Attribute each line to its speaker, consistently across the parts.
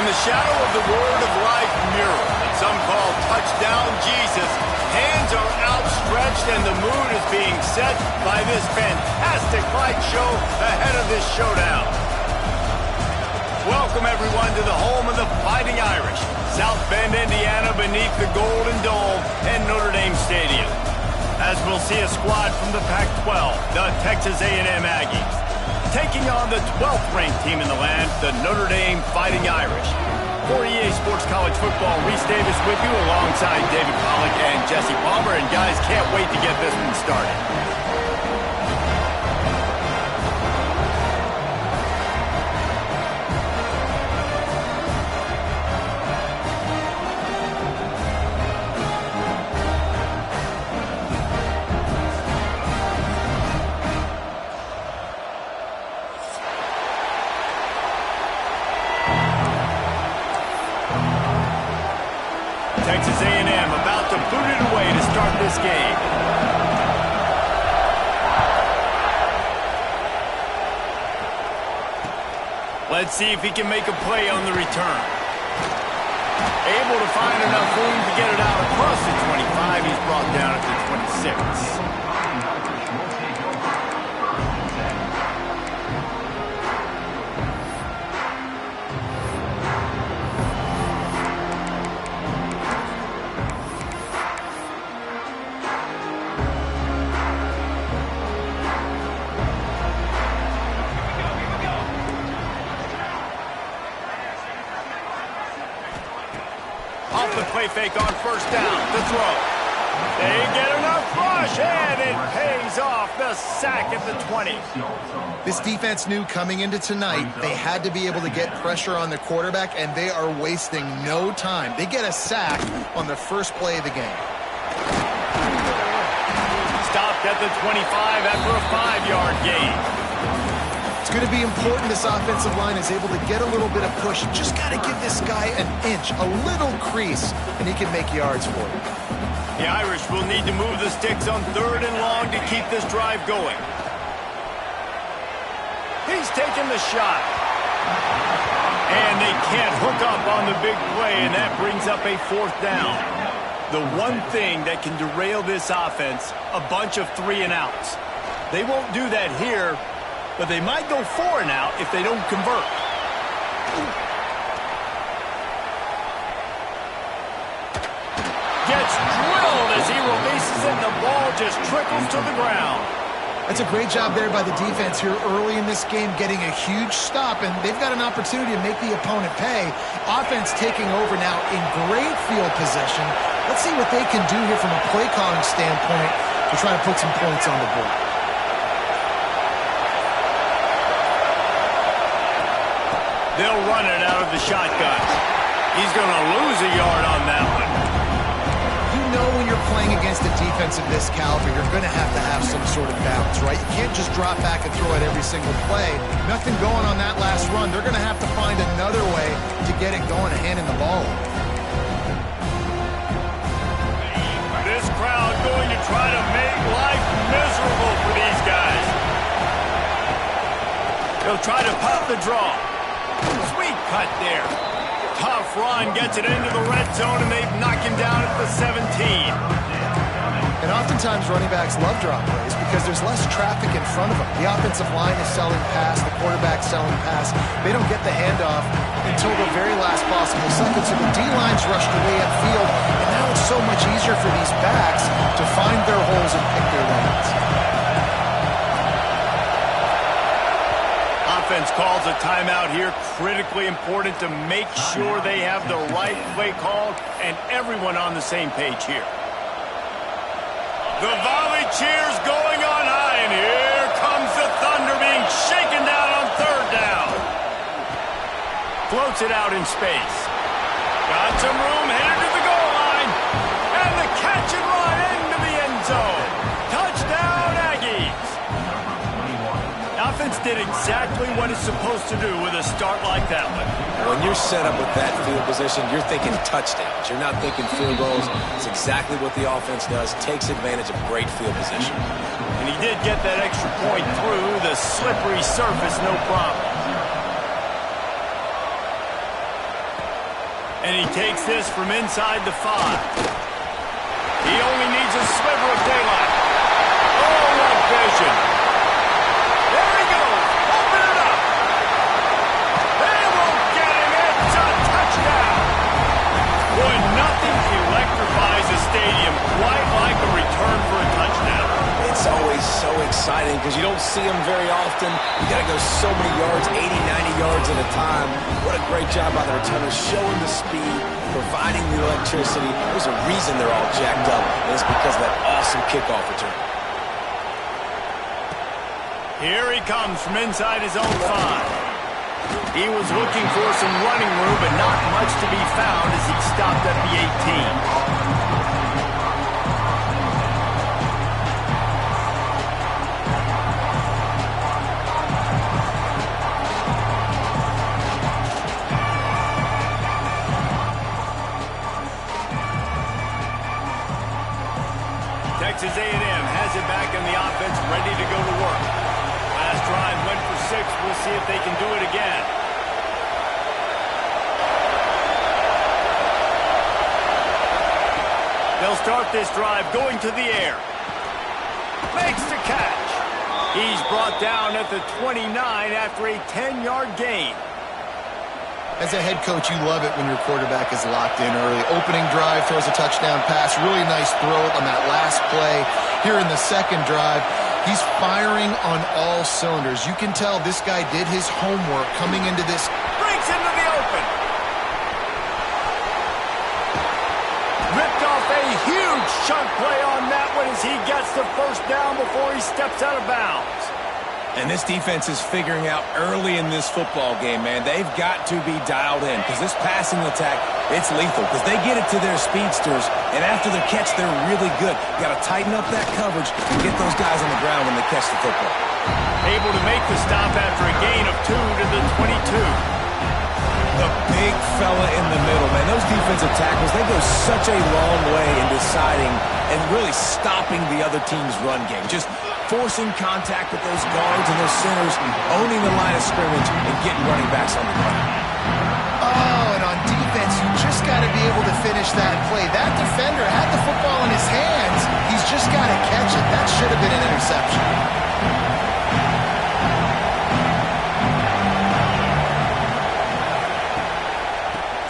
Speaker 1: In the shadow of the Word of Life mural that some call Touchdown Jesus, hands are outstretched and the mood is being set by this fantastic light show ahead of this showdown. Welcome everyone to the home of the Fighting Irish, South Bend, Indiana, beneath the Golden Dome and Notre Dame Stadium. As we'll see a squad from the Pac-12, the Texas A&M Aggies, taking on the 12th ranked team in the land, the Notre Dame Fighting Irish. For EA Sports College Football, Reese Davis with you alongside David Pollack and Jesse Palmer. And guys, can't wait to get this one started. Texas A&M about to boot it away to start this game. Let's see if he can make a play on the return. Able to find enough room to get it out across the 25. He's brought down at the 26. Off the play fake on first down, the throw. They get enough rush, and it pays off the sack at the 20.
Speaker 2: This defense knew coming into tonight they had to be able to get pressure on the quarterback, and they are wasting no time. They get a sack on the first play of the game.
Speaker 1: Stopped at the 25 after a 5-yard gain.
Speaker 2: It's going to be important this offensive line is able to get a little bit of push. Just got to give this guy an inch, a little crease, and he can make yards for you.
Speaker 1: The Irish will need to move the sticks on 3rd and long to keep this drive going. He's taking the shot. And they can't hook up on the big play, and that brings up a 4th down. The one thing that can derail this offense, a bunch of 3-and-outs. They won't do that here, but they might go 4-and-out if they don't convert. Gets drilled as he releases it, and the ball just trickles to the ground.
Speaker 2: That's a great job there by the defense here early in this game, getting a huge stop, and they've got an opportunity to make the opponent pay. Offense taking over now in great field possession. Let's see what they can do here from a play calling standpoint to try to put some points on the board.
Speaker 1: They'll run it out of the shotgun. He's going to lose a yard on that one.
Speaker 2: You know when you're playing against a defense of this caliber, you're going to have some sort of balance, right? You can't just drop back and throw it every single play. Nothing going on that last run. They're going to have to find another way to get it going and handing the ball.
Speaker 1: This crowd going to try to make life miserable for these guys. They'll try to pop the draw. Sweet cut there. Tough run gets it into the red zone, and they knock him down at the 17.
Speaker 2: And oftentimes running backs love drop plays because there's less traffic in front of them. The offensive line is selling pass, the quarterback's selling pass. They don't get the handoff until the very last possible second. So the D-line's rushed away upfield, and now it's so much easier for these backs to find their holes and pick their lanes.
Speaker 1: Offense calls a timeout here. Critically important to make sure they have the right play called and everyone on the same page here. The volley cheers going on high, and here comes the Thunder being shaken down on 3rd down. Floats it out in space. Got some room, headed to the goal line. And the catch and run into the end zone. Touchdown, Aggies. Offense did exactly what it's supposed to do with a start like that one.
Speaker 3: When you're set up with that field position, you're thinking touchdowns. You're not thinking field goals. It's exactly what the offense does. Takes advantage of great field position.
Speaker 1: And he did get that extra point through the slippery surface, no problem. And he takes this from inside the 5. He only needs a sliver of daylight. Oh, what vision. There he goes. Open it up. They won't get him. It's a touchdown. Boy, nothing electrifies a stadium quite like a return for a touchdown.
Speaker 3: It's always so exciting because you don't see them very often. You got to go so many yards, 80, 90 yards at a time. What a great job by the returners, showing the speed, providing the electricity. There's a reason they're all jacked up, and it's because of that awesome kickoff return.
Speaker 1: Here he comes from inside his own 5. He was looking for some running room, but not much to be found as he stopped at the 18. Texas A&M has it back in the offense, ready to go to work. Last drive went for 6. We'll see if they can do it again. They'll start this drive going to the air. Makes the catch. He's brought down at the 29 after a 10-yard gain.
Speaker 2: As a head coach, you love it when your quarterback is locked in early. Opening drive, throws a touchdown pass. Really nice throw on that last play. Here in the second drive, he's firing on all cylinders. You can tell this guy did his homework coming into this.
Speaker 1: Breaks into the open. Ripped off a huge chunk play on that one as he gets the first down before he steps out of bounds.
Speaker 3: And this defense is figuring out early in this football game, man. They've got to be dialed in because this passing attack, it's lethal because they get it to their speedsters, and after the catch, they're really good. You got to tighten up that coverage and get those guys on the ground when they catch the football.
Speaker 1: Able to make the stop after a gain of 2 to the 22.
Speaker 3: The big fella in the middle, man. Those defensive tackles, they go such a long way in deciding and really stopping the other team's run game. Just forcing contact with those guards and those centers, owning the line of scrimmage, and getting running backs on the ground.
Speaker 2: Oh, and on defense, you just got to be able to finish that play. That defender had the football in his hands. He's just got to catch it. That should have been an interception.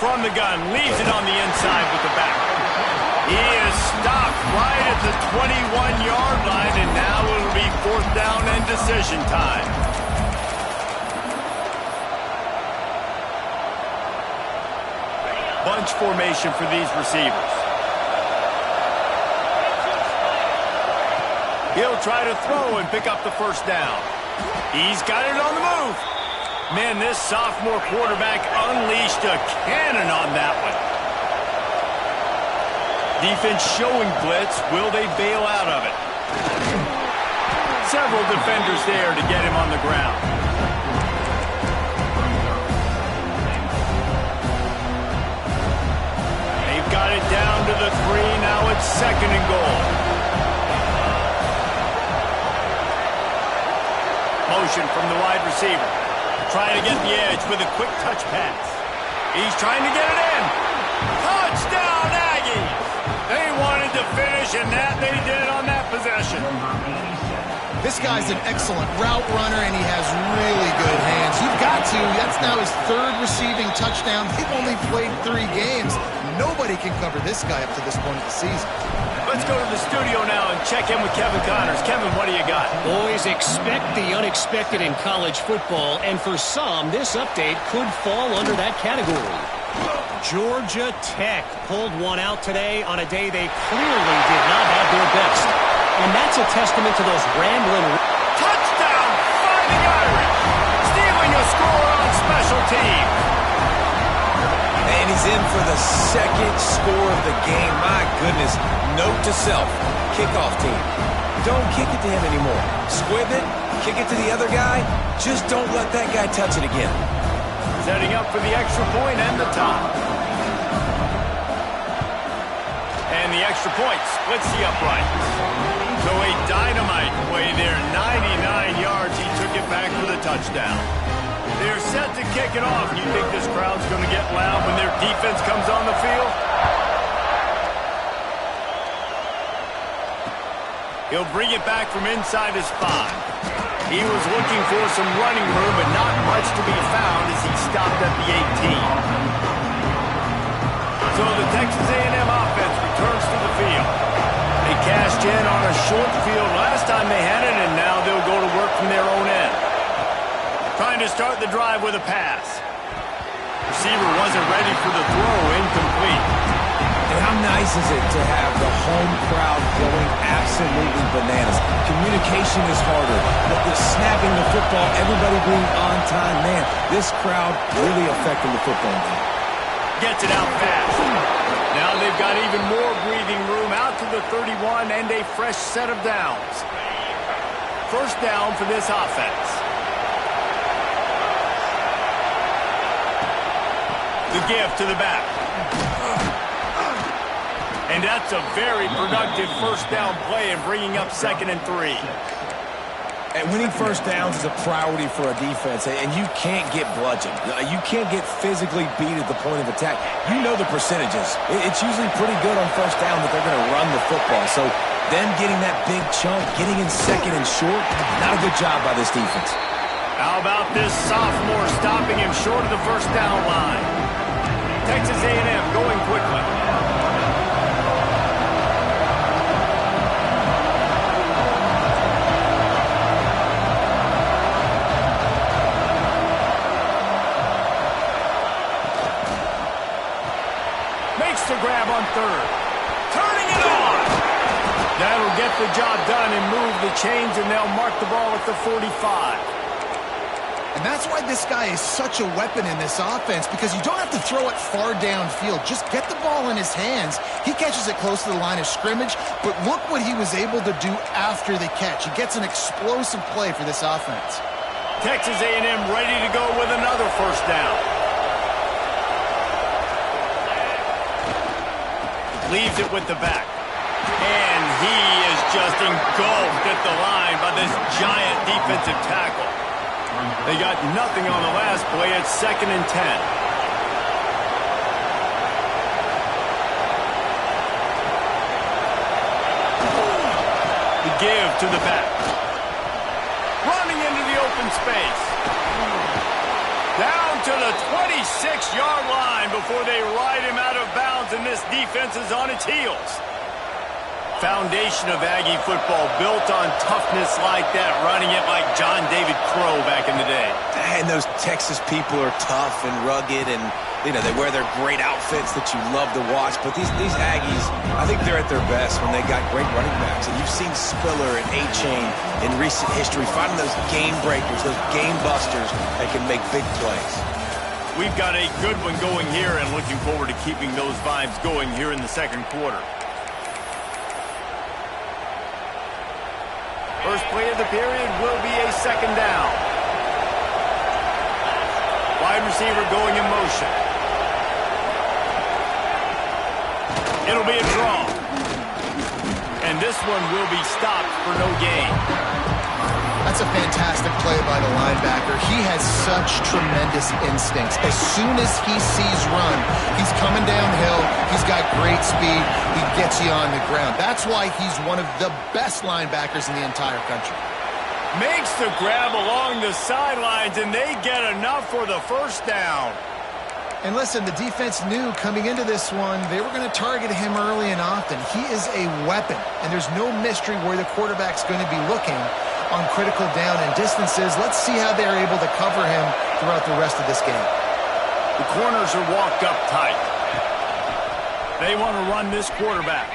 Speaker 1: From the gun, leaves it on the inside with the back. He is stopped right at the 21-yard line, and now it'll be 4th down and decision time. Bunch formation for these receivers. He'll try to throw and pick up the first down. He's got it on the move. Man, this sophomore quarterback unleashed a cannon on that one. Defense showing blitz. Will they bail out of it? Several defenders there to get him on the ground. They've got it down to the 3. Now it's 2nd and goal. Motion from the wide receiver. Trying to get the edge with a quick touch pass. He's trying to get it in. Touchdown, Aggies! They wanted to finish, and that they did on that possession.
Speaker 2: This guy's an excellent route runner, and he has really good hands. You've got to. That's now his 3rd receiving touchdown. They've only played 3 games. Nobody can cover this guy up to this point of the season.
Speaker 1: Let's go to the studio now and check in with Kevin Connors. Kevin, what do you got?
Speaker 4: Boys, expect the unexpected in college football, and for some, this update could fall under that category. Georgia Tech pulled one out today on a day they clearly did not have their best. And that's a testament to those rambling...
Speaker 1: Touchdown, Fighting Irish! Stealing a score on special teams.
Speaker 3: And he's in for the 2nd score of the game. My goodness. Note to self, kickoff team. Don't kick it to him anymore. Squib it, kick it to the other guy. Just don't let that guy touch it again.
Speaker 1: Setting up for the extra point and the top. And the extra point splits the uprights. So a dynamite play there, 99 yards. He took it back for the touchdown. They're set to kick it off. You think this crowd's going to get loud when their defense comes on the field? He'll bring it back from inside his 5. He was looking for some running room, but not much to be found as he stopped at the 18. So the Texas A&M offense returns to the field. They cashed in on a short field last time they had it, and now they'll go to work from their own end. Trying to start the drive with a pass. Receiver wasn't ready for the throw, incomplete.
Speaker 3: And how nice is it to have the home crowd going absolutely bananas? Communication is harder. The snapping the football, everybody being on time. Man, this crowd really affecting the football game.
Speaker 1: Gets it out fast. Now they've got even more breathing room out to the 31 and a fresh set of downs. First down for this offense. The give to the back. And that's a very productive first down play in bringing up 2nd and 3.
Speaker 3: And winning first downs is a priority for a defense, and you can't get bludgeoned. You can't get physically beat at the point of attack. You know the percentages. It's usually pretty good on first down that they're going to run the football. So them getting that big chunk, getting in 2nd and short, not a good job by this defense.
Speaker 1: How about this sophomore stopping him short of the first down line? Texas A&M going quickly. Makes the grab on 3rd. Turning it on. That'll get the job done and move the chains, and they'll mark the ball at the 45.
Speaker 2: And that's why this guy is such a weapon in this offense, because you don't have to throw it far downfield. Just get the ball in his hands. He catches it close to the line of scrimmage, but look what he was able to do after the catch. He gets an explosive play for this offense.
Speaker 1: Texas A&M ready to go with another first down. Leaves it with the back. And he is just engulfed at the line by this giant defensive tackle. They got nothing on the last play. It's 2nd and 10. The give to the back. Running into the open space. Down to the 26-yard line before they ride him out of bounds, and this defense is on its heels. Foundation of Aggie football built on toughness like that, running it like John David Crow back in the day.
Speaker 3: And those Texas people are tough and rugged, and you know they wear their great outfits that you love to watch. But these Aggies, I think they're at their best when they got great running backs. And you've seen Spiller and A-Chain in recent history finding those game breakers, those game busters that can make big plays.
Speaker 1: We've got a good one going here, and looking forward to keeping those vibes going here in the 2nd quarter. First play of the period will be a 2nd down. Wide receiver going in motion. It'll be a draw. And this one will be stopped for no gain.
Speaker 2: That's a fantastic play by the linebacker. He has such tremendous instincts. As soon as he sees run, he's coming downhill. He's got great speed. He gets you on the ground. That's why he's one of the best linebackers in the entire country.
Speaker 1: Makes the grab along the sidelines, and they get enough for the first down.
Speaker 2: And listen, the defense knew coming into this one, they were going to target him early and often. He is a weapon, and there's no mystery where the quarterback's going to be looking on critical down and distances. Let's see how they're able to cover him throughout the rest of this game.
Speaker 1: The corners are walked up tight. They want to run this quarterback.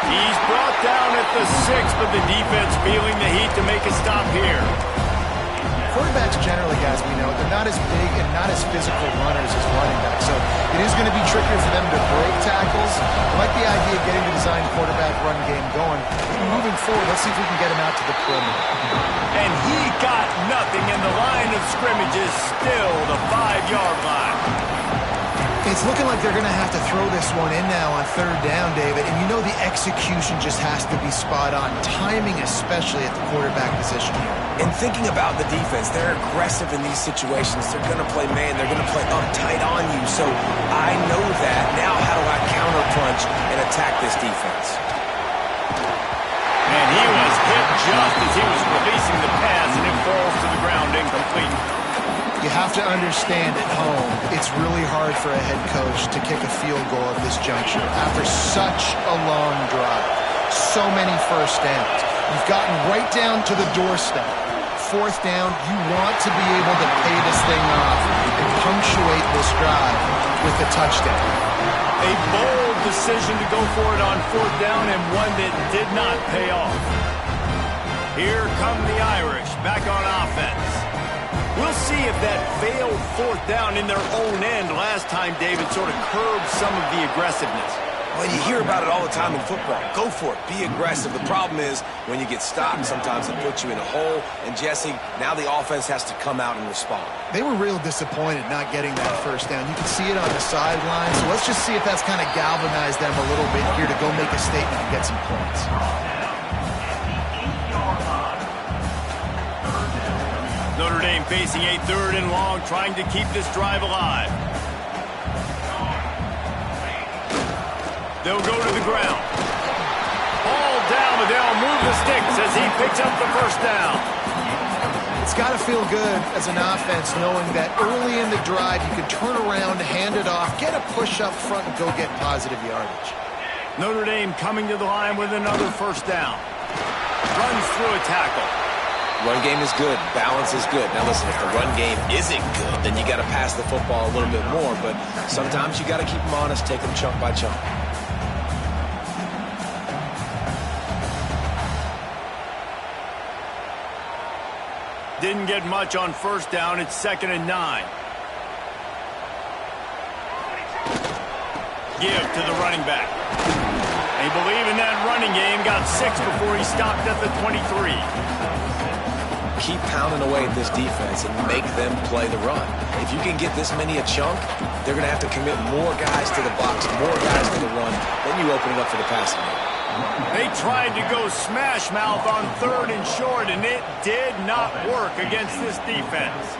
Speaker 1: He's brought down at the 6, but the defense feeling the heat to make a stop here.
Speaker 2: Quarterbacks generally, guys, we know, they're not as big and not as physical runners as running backs, so it is going to be trickier for them to break tackles. I like the idea of getting the design quarterback run game going. Moving forward, let's see if we can get him out to the perimeter.
Speaker 1: And he got nothing, and the line of scrimmage is still the 5-yard line.
Speaker 2: It's looking like they're going to have to throw this one in now on third down, David. And you know the execution just has to be spot on. Timing, especially at the quarterback position here.
Speaker 3: And thinking about the defense, they're aggressive in these situations. They're going to play man. They're going to play uptight on you. So I know that. Now how do I counterpunch and attack this defense?
Speaker 1: And he was hit just as he was releasing the pass, and it falls to the ground incomplete.
Speaker 2: You have to understand at home, it's really hard for a head coach to kick a field goal at this juncture after such a long drive. So many first downs. You've gotten right down to the doorstep. Fourth down, you want to be able to pay this thing off and punctuate this drive with a touchdown.
Speaker 1: A bold decision to go for it on fourth down, and one that did not pay off. Here come the Irish back on offense. We'll see if that failed fourth down in their own end last time, David, sort of curbed some of the aggressiveness.
Speaker 3: Well, you hear about it all the time in football. Go for it. Be aggressive. The problem is when you get stopped, sometimes it puts you in a hole. And, Jesse, now the offense has to come out and respond.
Speaker 2: They were real disappointed not getting that first down. You can see it on the sideline. So let's just see if that's kind of galvanized them a little bit here to go make a statement and get some points.
Speaker 1: Notre Dame facing a third and long, trying to keep this drive alive. They'll go to the ground. Ball down, but they'll move the sticks as he picks up the first down.
Speaker 2: It's got to feel good as an offense knowing that early in the drive you can turn around, hand it off, get a push up front, and go get positive yardage.
Speaker 1: Notre Dame coming to the line with another first down. Runs through a tackle.
Speaker 3: Run game is good. Balance is good. Now, listen, if the run game isn't good, then you got to pass the football a little bit more. But sometimes you got to keep them honest, take them chunk by chunk.
Speaker 1: Didn't get much on first down. It's 2nd and 9. Give to the running back. They believe in that running game. Got 6 before he stopped at the 23.
Speaker 3: Keep pounding away at this defense and make them play the run. If you can get this many a chunk, they're going to have to commit more guys to the box, more guys to the run. Then you open it up for the passing game.
Speaker 1: They tried to go smash mouth on 3rd and short, and it did not work against this defense.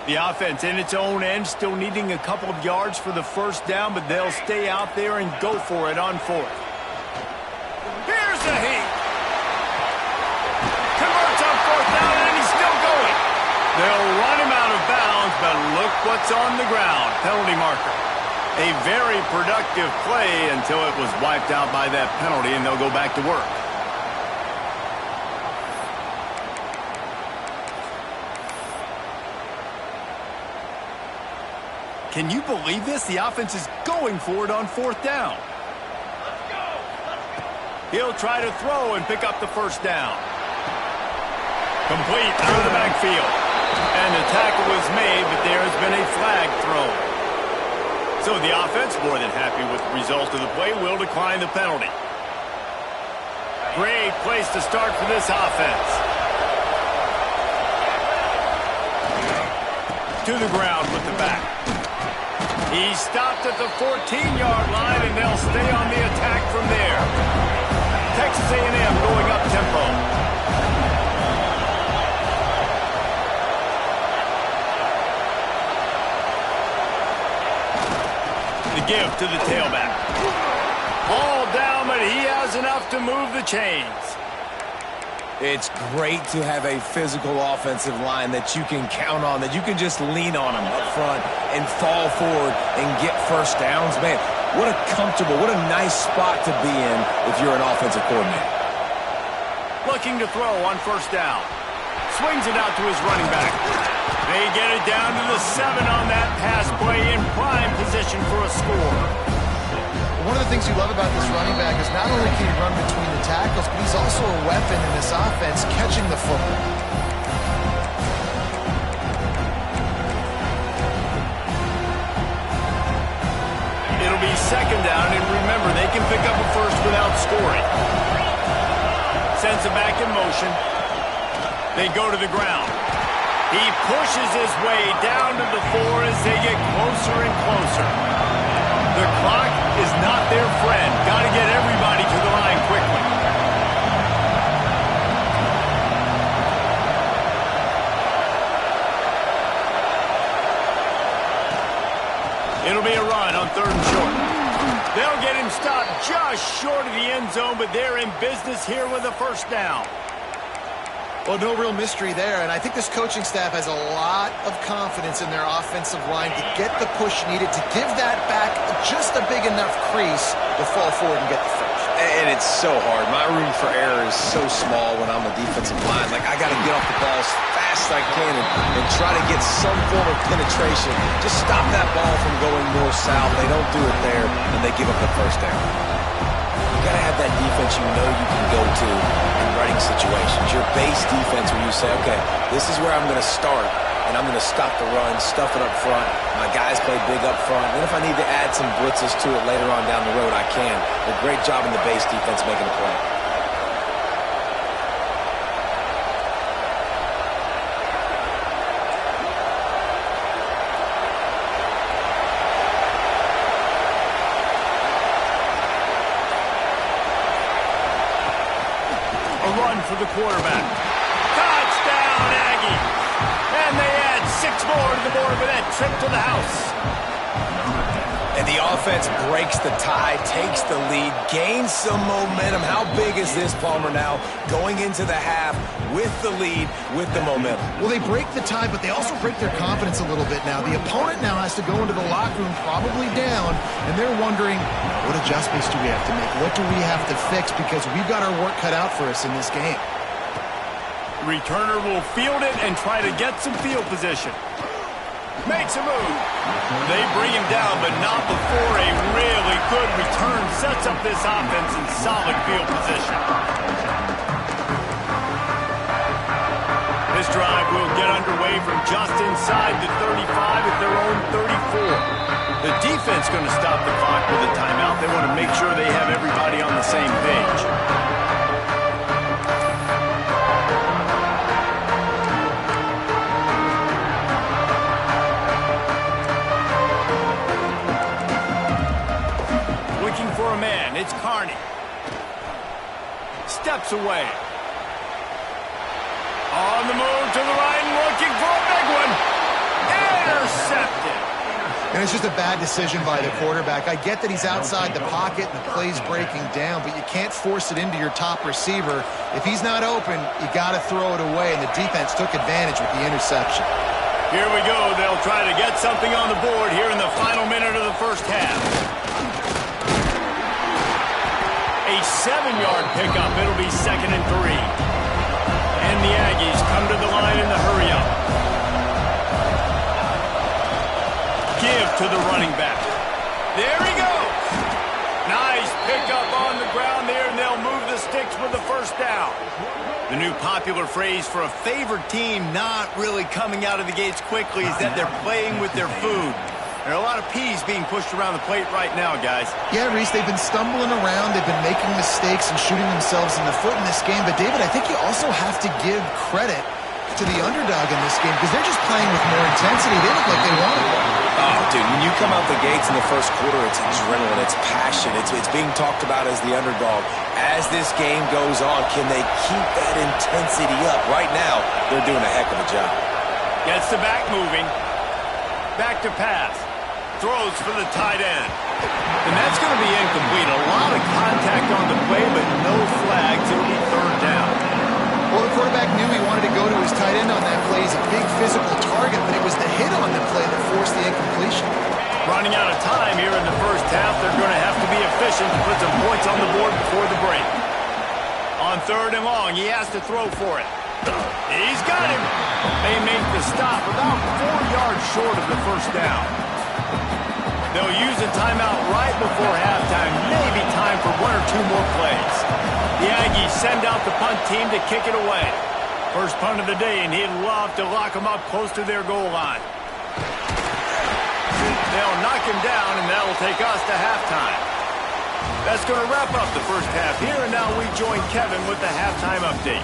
Speaker 1: The offense in its own end still needing a couple of yards for the first down, but they'll stay out there and go for it on 4th. Here's the heat. Converts on 4th down, and he's still going. They'll run him out of bounds, but look what's on the ground. Penalty marker. A very productive play until it was wiped out by that penalty, and they'll go back to work. Can you believe this? The offense is going for it on 4th down. He'll try to throw and pick up the first down. Complete out of the backfield. And the tackle was made, but there has been a flag thrown. So the offense, more than happy with the result of the play, will decline the penalty. Great place to start for this offense. To the ground with the back. He stopped at the 14-yard line, and they'll stay on the attack from there. Texas A&M going up tempo. The give to the tailback. Ball down, but he has enough to move the chains.
Speaker 3: It's great to have a physical offensive line that you can count on, that you can just lean on them up front and fall forward and get first downs. Man, what a comfortable, what a nice spot to be in if you're an offensive coordinator.
Speaker 1: Looking to throw on first down. Swings it out to his running back. They get it down to the 7 on that pass play in prime position for a score.
Speaker 2: One of the things you love about this running back is not only can he run between the tackles, but he's also a weapon in this offense catching the football.
Speaker 1: It'll be 2nd down, and remember, they can pick up a first without scoring. it back in motion. They go to the ground. He pushes his way down to the 4 as they get closer and closer. The clock is not their friend. Got to get everybody to the line quickly. It'll be a run on 3rd and short. They'll get him stopped just short of the end zone, but they're in business here with a first down.
Speaker 2: Well, no real mystery there, and I think this coaching staff has a lot of confidence in their offensive line to get the push needed to give that back just a big enough crease to fall forward and get the first.
Speaker 3: And it's so hard. My room for error is so small when I'm a defensive line. Like, I got to get off the ball as fast as I can and try to get some form of penetration. Just stop that ball from going north-south. They don't do it there, and they give up the first down. You got to have that defense you know you can go to in running situations. Your base defense where you say, okay, this is where I'm going to start, and I'm going to stop the run, stuff it up front. My guys play big up front. And if I need to add some blitzes to it later on down the road, I can. A great job in the base defense making a play.
Speaker 1: For the quarterback. Touchdown, Aggies! And they add 6 more to the board with that trip to the house.
Speaker 3: And the offense breaks the tie, takes the lead, gains some momentum. How big is this, Palmer, now? Going into the half with the lead, with the momentum.
Speaker 2: Well, they break the tie, but they also break their confidence a little bit now. The opponent now has to go into the locker room probably down, and they're wondering, what adjustments do we have to make? What do we have to fix? Because we've got our work cut out for us in this game.
Speaker 1: The returner will field it and try to get some field position. Makes a move. They bring him down, but not before a really good return sets up this offense in solid field position. This drive will get underway from just inside the 35 at their own 34. The defense going to stop the clock with a timeout. They want to make sure they have everybody on the same page. It's Carney. Steps away. On the move to the right and looking for a big one. Intercepted.
Speaker 2: And it's just a bad decision by the quarterback. I get that he's outside the pocket and the play's breaking down, but you can't force it into your top receiver. If he's not open, you got to throw it away, and the defense took advantage with the interception.
Speaker 1: Here we go. They'll try to get something on the board here in the final minute of the first half. A 7-yard pickup. It'll be 2nd and 3. And the Aggies come to the line in the hurry-up. Give to the running back. There he goes. Nice pickup on the ground there, and they'll move the sticks with the first down. The new popular phrase for a favored team not really coming out of the gates quickly is that they're playing with their food. There are a lot of peas being pushed around the plate right now, guys.
Speaker 2: Yeah, Reese, they've been stumbling around. They've been making mistakes and shooting themselves in the foot in this game. But, David, I think you also have to give credit to the underdog in this game because they're just playing with more intensity. They look like they want to play.
Speaker 3: Oh, dude, when you come out the gates in the first quarter, it's adrenaline, it's passion. It's being talked about as the underdog. As this game goes on, can they keep that intensity up? Right now, they're doing a heck of a job.
Speaker 1: Gets the back moving. Back to pass. Throws for the tight end. And that's going to be incomplete. A lot of contact on the play, but no flags. It'll be 3rd down.
Speaker 2: Well, the quarterback knew he wanted to go to his tight end on that play. He's a big physical target, but it was the hit on the play that forced the incompletion.
Speaker 1: Running out of time here in the first half. They're going to have to be efficient to put some points on the board before the break. On 3rd and long, he has to throw for it. He's got him. They make the stop about 4 yards short of the first down. They'll use a timeout right before halftime. Maybe time for 1 or 2 more plays. The Aggies send out the punt team to kick it away. First punt of the day, and he'd love to lock them up close to their goal line. They'll knock him down, and that'll take us to halftime. That's going to wrap up the first half here, and now we join Kevin with the halftime update.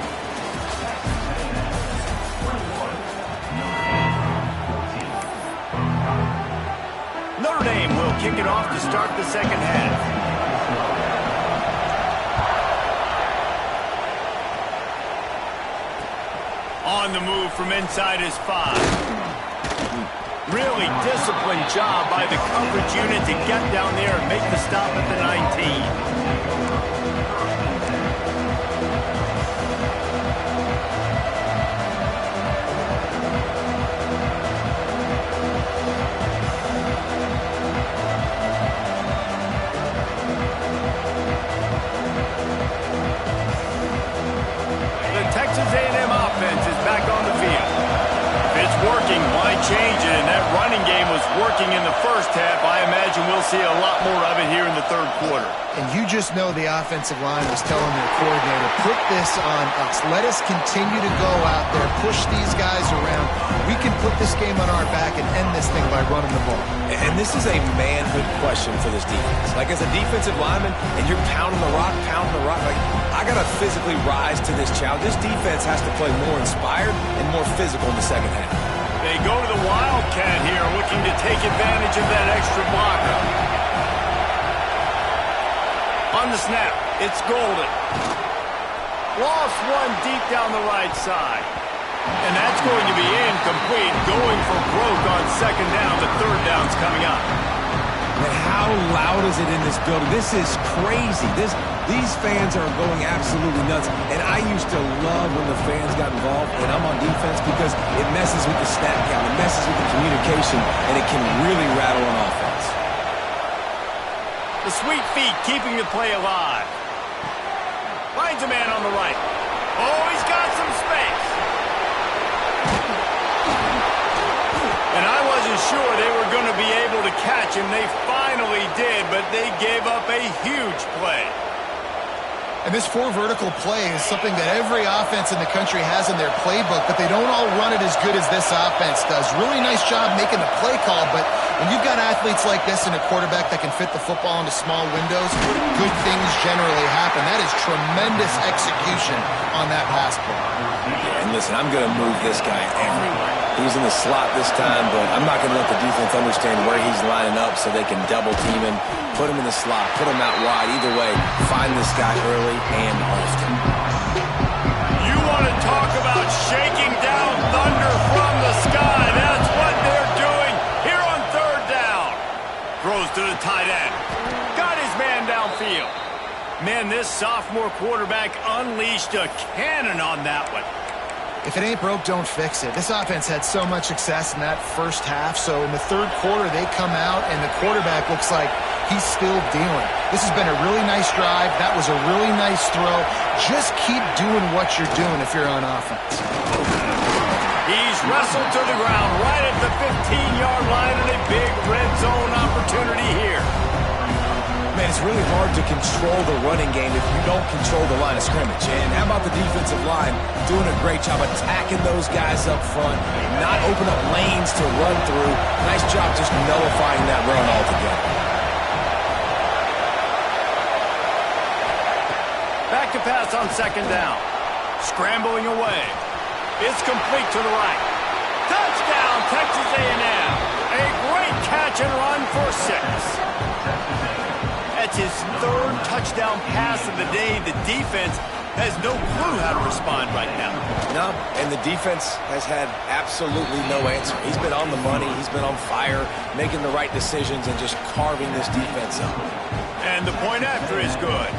Speaker 1: Notre Dame will kick it off to start the second half. On the move from inside his 5. Really disciplined job by the coverage unit to get down there and make the stop at the 19. Texas A&M offense is back on the field. If it's working, why change it? And that running game was working in the first half. I imagine we'll see a lot more of it here in the third quarter.
Speaker 2: And you just know the offensive line was telling their coordinator, put this on us. Let us continue to go out there, push these guys around. We can put this game on our back and end this thing by running the ball.
Speaker 3: And this is a manhood question for this defense. Like, as a defensive lineman, and you're pounding the rock, like, I got to physically rise to this challenge. This defense has to play more inspired and more physical in the second half.
Speaker 1: They go to the Wildcat here, looking to take advantage of that extra blocker. On the snap, it's Golden. Lost one deep down the right side. And that's going to be incomplete, going for broke on second down. The third down's coming up.
Speaker 3: And how loud is it in this building? This is crazy. These fans are going absolutely nuts. And I used to love when the fans got involved, and I'm on defense, because it messes with the snap count, it messes with the communication, and it can really rattle an offense.
Speaker 1: The sweet feet keeping the play alive. Finds a man on the right. Oh, he's got some space. And I wasn't sure they were going to be able to catch him. They finally did, but they gave up a huge play.
Speaker 2: And this 4 vertical play is something that every offense in the country has in their playbook, but they don't all run it as good as this offense does. Really nice job making the play call, but when you've got athletes like this and a quarterback that can fit the football into small windows, good things generally happen. That is tremendous execution on that pass play.
Speaker 3: Yeah, and listen, I'm going to move this guy everywhere. He's in the slot this time, but I'm not going to let the defense understand where he's lining up so they can double team him, put him in the slot, put him out wide. Either way, find this guy early and often.
Speaker 1: You want to talk about shaking down thunder from the sky. That's what they're doing here on third down. Throws to the tight end. Got his man downfield. Man, this sophomore quarterback unleashed a cannon on that one.
Speaker 2: If it ain't broke, don't fix it. This offense had so much success in that first half, so in the third quarter they come out and the quarterback looks like he's still dealing. This has been a really nice drive. That was a really nice throw. Just keep doing what you're doing if you're on offense.
Speaker 1: He's wrestled to the ground right at the 15-yard line, and a big red zone opportunity here.
Speaker 3: Man, it's really hard to control the running game if you don't control the line of scrimmage. And how about the defensive line doing a great job attacking those guys up front, not open up lanes to run through. Nice job just nullifying that run altogether.
Speaker 1: Back to pass on second down. Scrambling away. It's complete to the right. Touchdown, Texas A&M. A great catch and run for 6. That's his third touchdown pass of the day. The defense has no clue how to respond right now.
Speaker 3: No, and the defense has had absolutely no answer. He's been on the money. He's been on fire, making the right decisions and just carving this defense up.
Speaker 1: And the point after is good.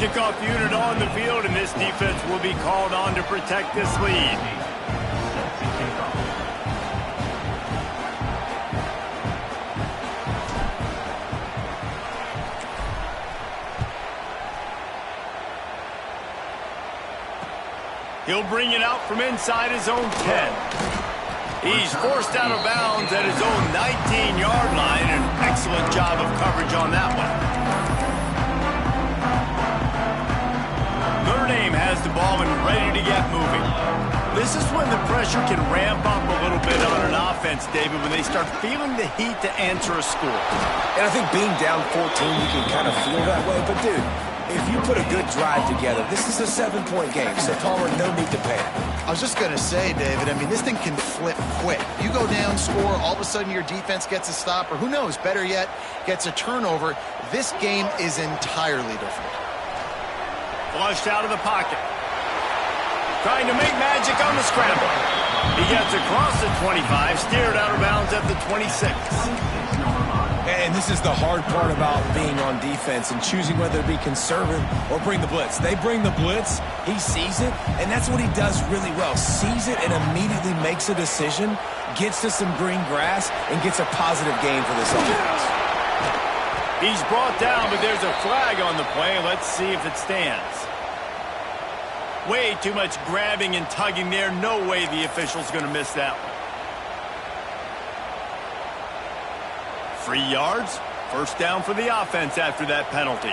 Speaker 1: Kickoff unit on the field, and this defense will be called on to protect this lead. He'll bring it out from inside his own 10. He's forced out of bounds at his own 19-yard line. An excellent job of coverage on that one. Notre Dame has the ball and ready to get moving. This is when the pressure can ramp up a little bit on an offense, David, when they start feeling the heat to answer a score.
Speaker 3: And I think being down 14, you can kind of feel that way. But, dude, if you put a good drive together, this is a 7-point game. So, Palmer, no need to panic.
Speaker 2: I was just going to say, David, I mean, this thing can flip quick. You go down, score, all of a sudden your defense gets a stop, or who knows, better yet, gets a turnover. This game is entirely different.
Speaker 1: Flushed out of the pocket. Trying to make magic on the scramble. He gets across the 25, steered out of bounds at the 26.
Speaker 3: And this is the hard part about being on defense and choosing whether to be conservative or bring the blitz. They bring the blitz, he sees it, and that's what he does really well. Sees it and immediately makes a decision, gets to some green grass, and gets a positive gain for this offense.
Speaker 1: He's brought down, but there's a flag on the play. Let's see if it stands. Way too much grabbing and tugging there. No way the official's going to miss that one. 3 yards. First down for the offense after that penalty.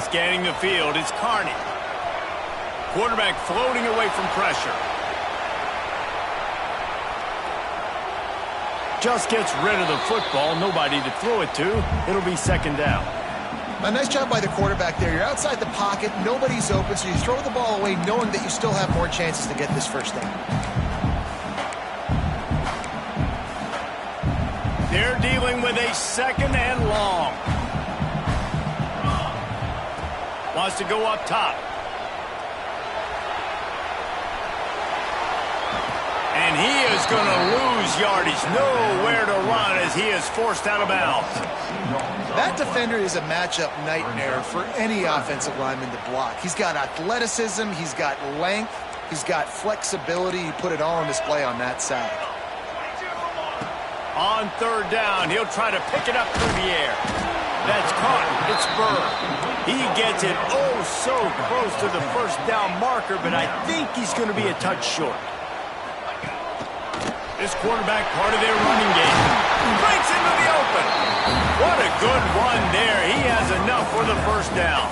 Speaker 1: Scanning the field is Carney. Quarterback floating away from pressure. Just gets rid of the football. Nobody to throw it to. It'll be second down.
Speaker 2: A nice job by the quarterback there. You're outside the pocket. Nobody's open, so you throw the ball away knowing that you still have more chances to get this first down.
Speaker 1: They're dealing with a second and long. Wants to go up top. And he is going to lose yardage. Nowhere to run as he is forced out of bounds.
Speaker 2: That defender is a matchup nightmare for any offensive lineman to block. He's got athleticism, he's got length, he's got flexibility. He put it all on display on that side.
Speaker 1: On third down, he'll try to pick it up through the air. That's caught. It's Burr. He gets it oh so close to the first down marker, but I think he's going to be a touch short. This quarterback part of their running game. Breaks into the open. What a good run there. He has enough for the first down.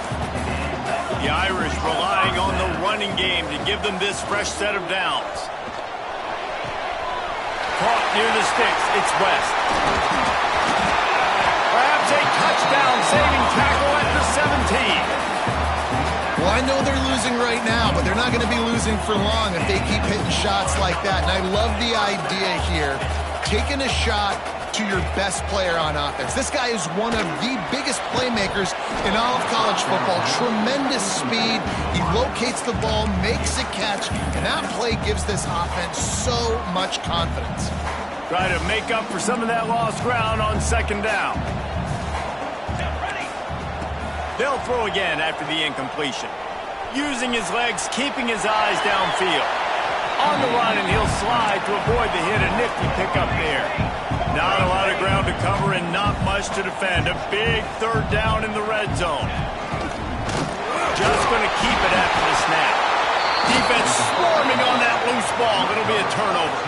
Speaker 1: The Irish relying on the running game to give them this fresh set of downs. Caught near the sticks. It's West. Perhaps a touchdown-saving tackle at the 17.
Speaker 2: Well, I know they're losing right now, but they're not going to be losing for long if they keep hitting shots like that. And I love the idea here, taking a shot to your best player on offense. This guy is one of the biggest playmakers in all of college football. Tremendous speed. He locates the ball, makes a catch, and that play gives this offense so much confidence.
Speaker 1: Try to make up for some of that lost ground on second down. They'll throw again after the incompletion. Using his legs, keeping his eyes downfield. On the run, and he'll slide to avoid the hit. A nifty pickup there. Not a lot of ground to cover and not much to defend. A big third down in the red zone. Just going to keep it after the snap. Defense swarming on that loose ball. It'll be a turnover.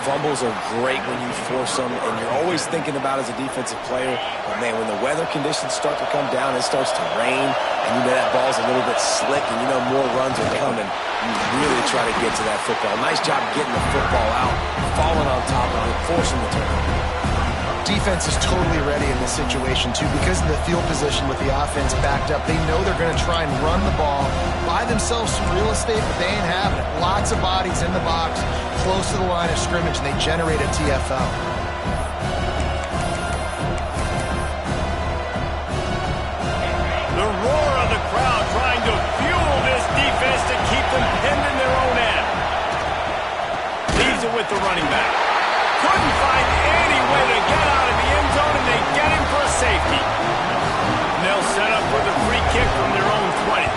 Speaker 3: Fumbles are great when you force them, and you're always thinking about as a defensive player, but man, when the weather conditions start to come down, it starts to rain, and you know that ball's a little bit slick, and you know more runs are coming, you really try to get to that football. Nice job getting the football out, falling on top of it, forcing the turnover.
Speaker 2: Defense is totally ready in this situation, too, because of the field position with the offense backed up. They know they're going to try and run the ball, buy themselves some real estate, but they ain't having it. Lots of bodies in the box, close to the line of scrimmage, and they generate a TFL.
Speaker 1: The roar of the crowd trying to fuel this defense to keep them pinned in their own end. Leaves it with the running back. Couldn't find any way to get out of the end zone, and they get him for a safety. And they'll set up for the free kick from their own 20.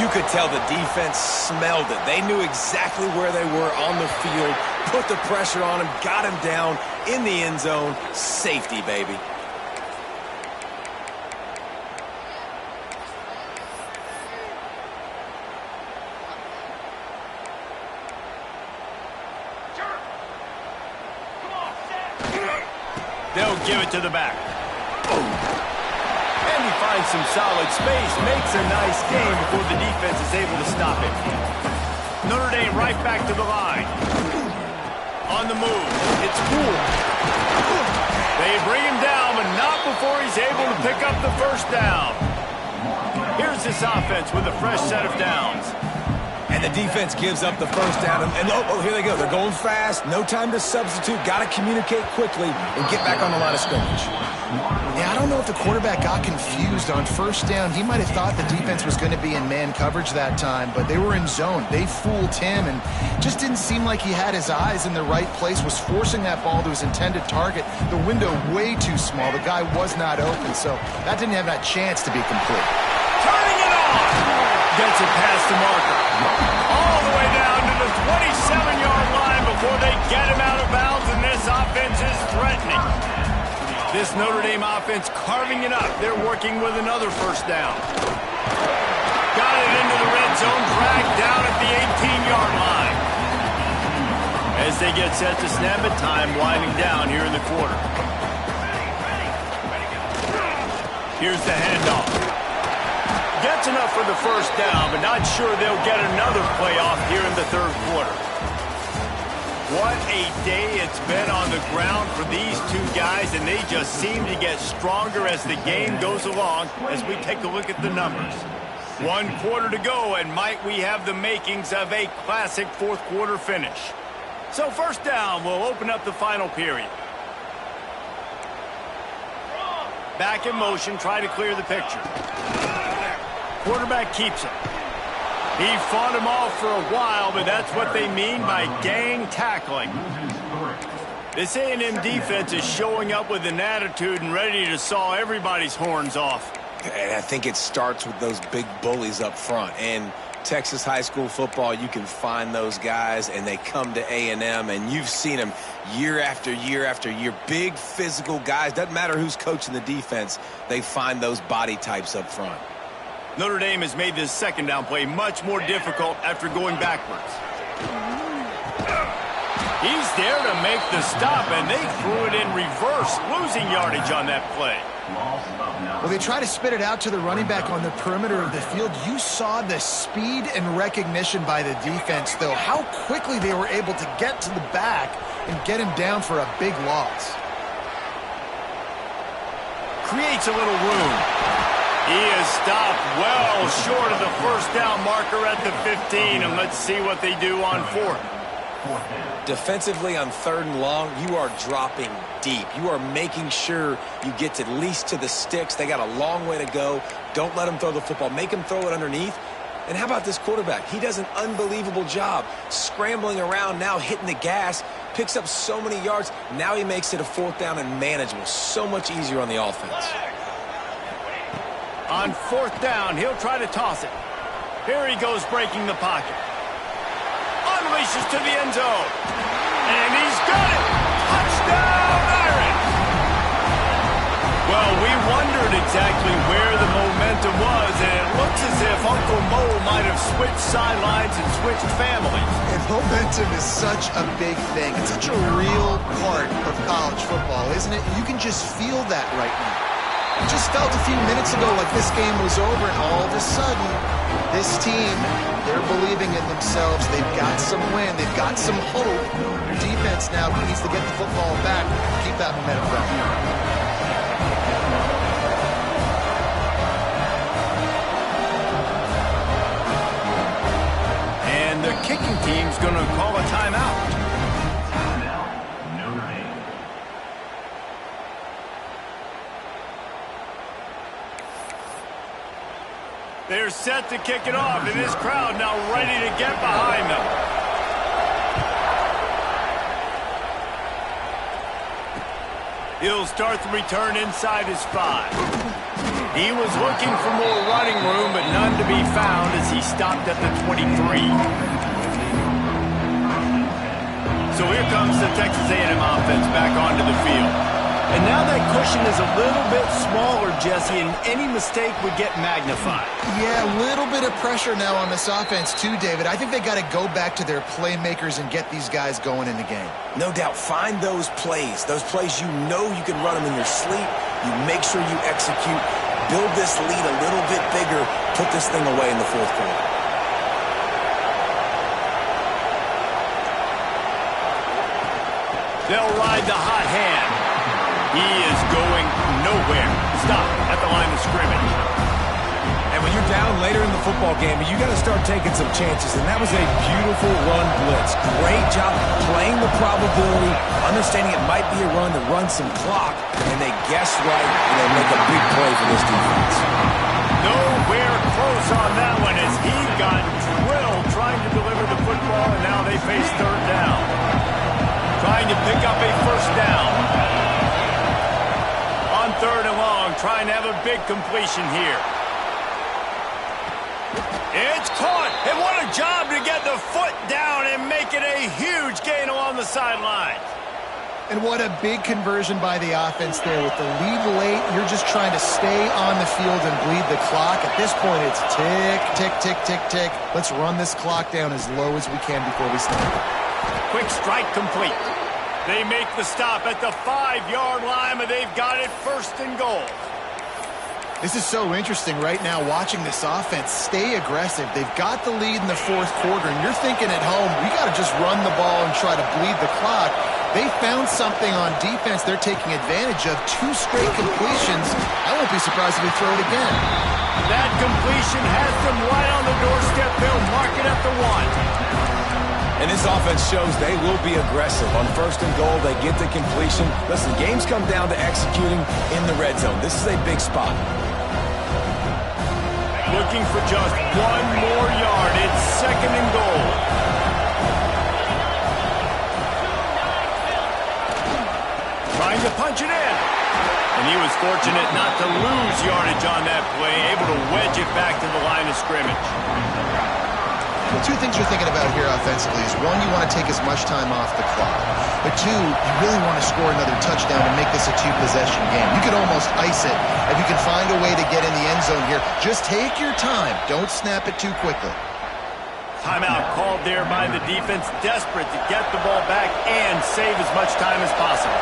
Speaker 3: You could tell the defense smelled it. They knew exactly where they were on the field, put the pressure on him, got him down in the end zone. Safety, baby.
Speaker 1: They'll give it to the back. And he finds some solid space, makes a nice game before the defense is able to stop it. Notre Dame right back to the line. On the move. It's cool. They bring him down, but not before he's able to pick up the first down. Here's this offense with a fresh set of downs.
Speaker 3: And the defense gives up the first down. And here they go. They're going fast. No time to substitute. Got to communicate quickly and get back on the line of scrimmage.
Speaker 2: Yeah, I don't know if the quarterback got confused on first down. He might have thought the defense was going to be in man coverage that time, but they were in zone. They fooled him and just didn't seem like he had his eyes in the right place, was forcing that ball to his intended target. The window way too small. The guy was not open, so that didn't have that chance to be complete.
Speaker 1: Turning it on! Gets it past the marker. All the way down to the 27-yard line before they get him out of bounds, and this offense is threatening. This Notre Dame offense carving it up. They're working with another first down. Got it into the red zone, dragged down at the 18-yard line. As they get set to snap it, time winding down here in the quarter. Here's the handoff. Gets enough for the first down, but not sure they'll get another playoff here in the third quarter. What a day it's been on the ground for these two guys, and they just seem to get stronger as the game goes along as we take a look at the numbers. 1 quarter to go, and might we have the makings of a classic fourth quarter finish. So first down will open up the final period. Back in motion, try to clear the picture. Quarterback keeps it. He fought him off for a while, but that's what they mean by gang tackling. This A&M defense is showing up with an attitude and ready to saw everybody's horns off.
Speaker 3: And I think it starts with those big bullies up front. And Texas high school football, you can find those guys, and they come to A&M, and you've seen them year after year after year. Big physical guys. Doesn't matter who's coaching the defense. They find those body types up front.
Speaker 1: Notre Dame has made this second down play much more difficult after going backwards. He's there to make the stop, and they threw it in reverse, losing yardage on that play.
Speaker 2: Well, they try to spit it out to the running back on the perimeter of the field. You saw the speed and recognition by the defense, though, how quickly they were able to get to the back and get him down for a big loss.
Speaker 1: Creates a little room. He is stopped well short of the first down marker at the 15, and let's see what they do on fourth.
Speaker 3: Defensively on third and long, you are dropping deep. You are making sure you get at least to the sticks. They got a long way to go. Don't let them throw the football. Make them throw it underneath. And how about this quarterback? He does an unbelievable job scrambling around, now hitting the gas, picks up so many yards. Now he makes it a fourth down and manageable. So much easier on the offense.
Speaker 1: On fourth down, he'll try to toss it. Here he goes breaking the pocket. Unleashes to the end zone. And he's got it. Touchdown, Irish. Well, we wondered exactly where the momentum was, and it looks as if Uncle Mo might have switched sidelines and switched families.
Speaker 2: And momentum is such a big thing. It's such a real part of college football, isn't it? You can just feel that right now. It just felt a few minutes ago like this game was over, and all of a sudden, this team, they're believing in themselves. They've got some win. They've got some hope. Their defense now needs to get the football back and keep that momentum going.
Speaker 1: And the kicking team's going to call a timeout. They're set to kick it off, and this crowd now ready to get behind them. He'll start the return inside his 5. He was looking for more running room, but none to be found as he stopped at the 23. So here comes the Texas A&M offense back onto the field. And now that cushion is a little bit smaller, Jesse, and any mistake would get magnified.
Speaker 2: Yeah, a little bit of pressure now on this offense too, David. I think they got to go back to their playmakers and get these guys going in the game.
Speaker 3: No doubt. Find those plays you know you can run them in your sleep. You make sure you execute. Build this lead a little bit bigger. Put this thing away in the fourth quarter.
Speaker 1: They'll ride the hot hand. He is going nowhere. Stop at the line of scrimmage.
Speaker 3: And when you're down later in the football game, you got to start taking some chances. And that was a beautiful run blitz. Great job playing the probability, understanding it might be a run to run some clock, and they guess right, and they make a big play for this defense.
Speaker 1: Nowhere close on that one as he got drilled trying to deliver the football, and now they face third down. Trying to pick up a first down. On third and long, trying to have a big completion here. It's caught, and what a job to get the foot down and make it a huge gain along the sideline.
Speaker 2: And what a big conversion by the offense there. With the lead late, you're just trying to stay on the field and bleed the clock. At this point, it's tick, tick, tick, tick, tick. Let's run this clock down as low as we can before we snap it.
Speaker 1: Quick strike complete. They make the stop at the 5-yard line, but they've got it first and goal.
Speaker 2: This is so interesting right now, watching this offense stay aggressive. They've got the lead in the fourth quarter, and you're thinking at home, we got to just run the ball and try to bleed the clock. They found something on defense they're taking advantage of. 2 straight completions. I won't be surprised if we throw it again.
Speaker 1: That completion has them right on the doorstep. They'll mark it at the 1.
Speaker 3: And this offense shows they will be aggressive. On first and goal, they get the completion. Listen, games come down to executing in the red zone. This is a big spot.
Speaker 1: Looking for just 1 more yard. It's second and goal. Trying to punch it in. And he was fortunate not to lose yardage on that play, able to wedge it back to the line of scrimmage.
Speaker 2: Well, 2 things you're thinking about here offensively is, 1, you want to take as much time off the clock. But 2, you really want to score another touchdown and make this a 2-possession game. You could almost ice it if you can find a way to get in the end zone here. Just take your time. Don't snap it too quickly.
Speaker 1: Timeout called there by the defense, desperate to get the ball back and save as much time as possible.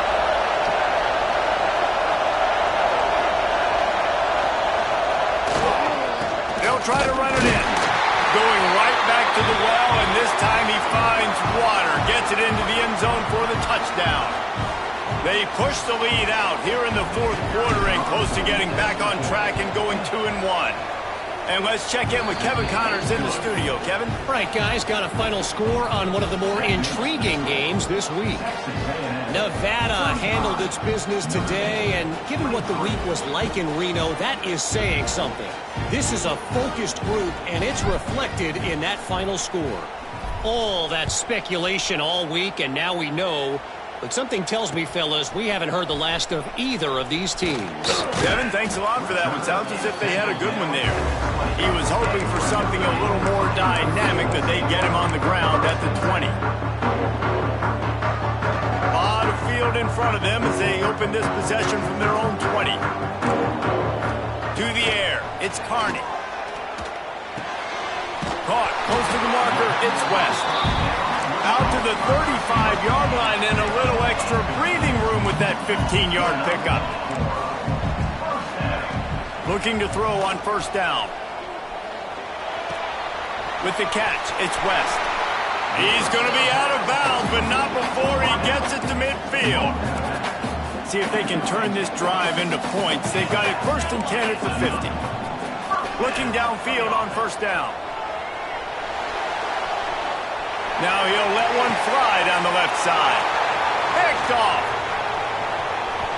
Speaker 1: They'll try to run it in. Going right back to the well, and this time he finds water. Gets it into the end zone for the touchdown. They push the lead out here in the fourth quarter and close to getting back on track and going 2-1. And let's check in with Kevin Connors in the studio. Kevin?
Speaker 4: Right, guys, got a final score on one of the more intriguing games this week. Nevada handled its business today, and given what the week was like in Reno, that is saying something. This is a focused group, and it's reflected in that final score. All that speculation all week, and now we know. But something tells me, fellas, we haven't heard the last of either of these teams.
Speaker 1: Kevin, thanks a lot for that one. Sounds as if they had a good one there. He was hoping for something a little more dynamic, that they'd get him on the ground at the 20. A lot of field in front of them as they open this possession from their own 20. To the air, it's Carney. Caught, close to the marker, it's West. Out to the 35-yard line and a little extra breathing room with that 15-yard pickup. Looking to throw on first down. With the catch, it's West. He's going to be out of bounds, but not before he gets it to midfield. See if they can turn this drive into points. They've got it first and 10 at the 50. Looking downfield on first down. Now he'll let one fly down the left side. Picked off.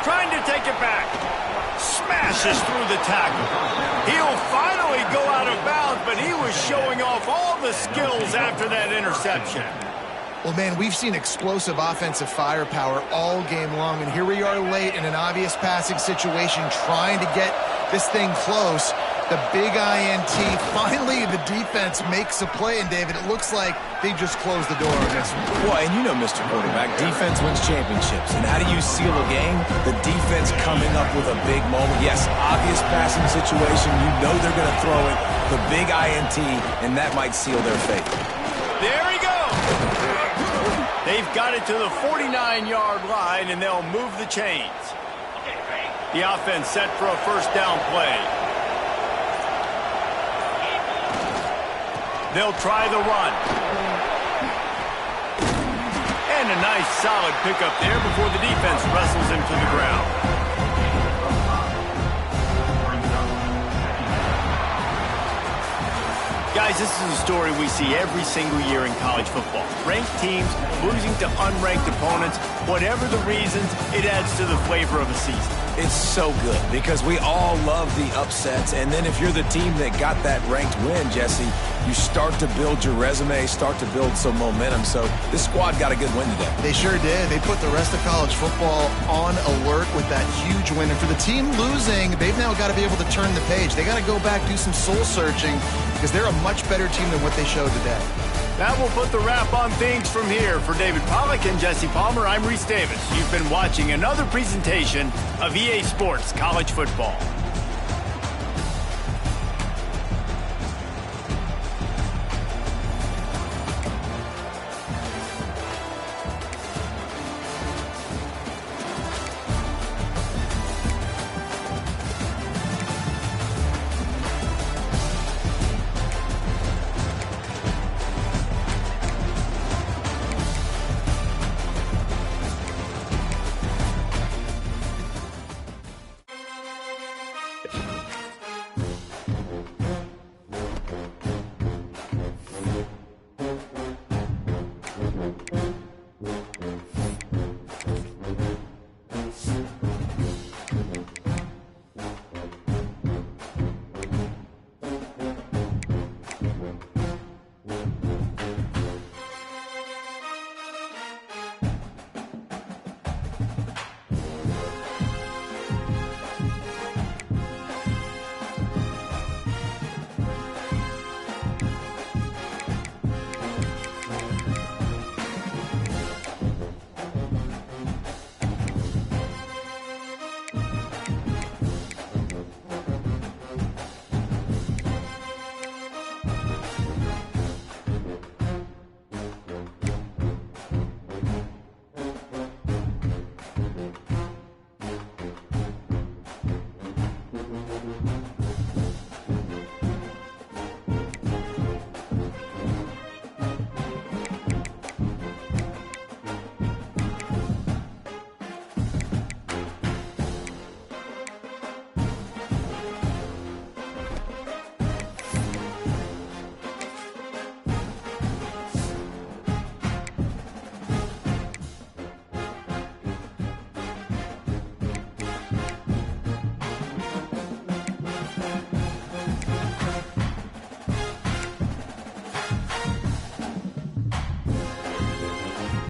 Speaker 1: Trying to take it back. Smashes through the tackle. He'll finally go out of bounds, but he was showing off all the skills after that interception.
Speaker 2: Well, man, we've seen explosive offensive firepower all game long, and here we are late in an obvious passing situation trying to get this thing close. The big INT. Finally, the defense makes a play, and David, it looks like they just closed the door on this one.
Speaker 3: Well, and you know, Mr. Quarterback, defense wins championships. And how do you seal a game? The defense coming up with a big moment. Yes, obvious passing situation. You know they're going to throw it. The big INT, and that might seal their fate.
Speaker 1: There he goes. They've got it to the 49-yard line, and they'll move the chains. The offense set for a first down play. They'll try the run. And a nice solid pickup there before the defense wrestles him to the ground. Guys, this is a story we see every single year in college football. Ranked teams losing to unranked opponents. Whatever the reasons, it adds to the flavor of a season.
Speaker 3: It's so good because we all love the upsets. And then if you're the team that got that ranked win, Jesse, you start to build your resume, start to build some momentum. So this squad got a good win today.
Speaker 2: They sure did. They put the rest of college football on alert with that huge win. And for the team losing, they've now got to be able to turn the page. They got to go back, do some soul searching, because they're a much better team than what they showed today.
Speaker 1: That will put the wrap on things from here. For David Pollack and Jesse Palmer, I'm Reese Davis. You've been watching another presentation of EA Sports College Football.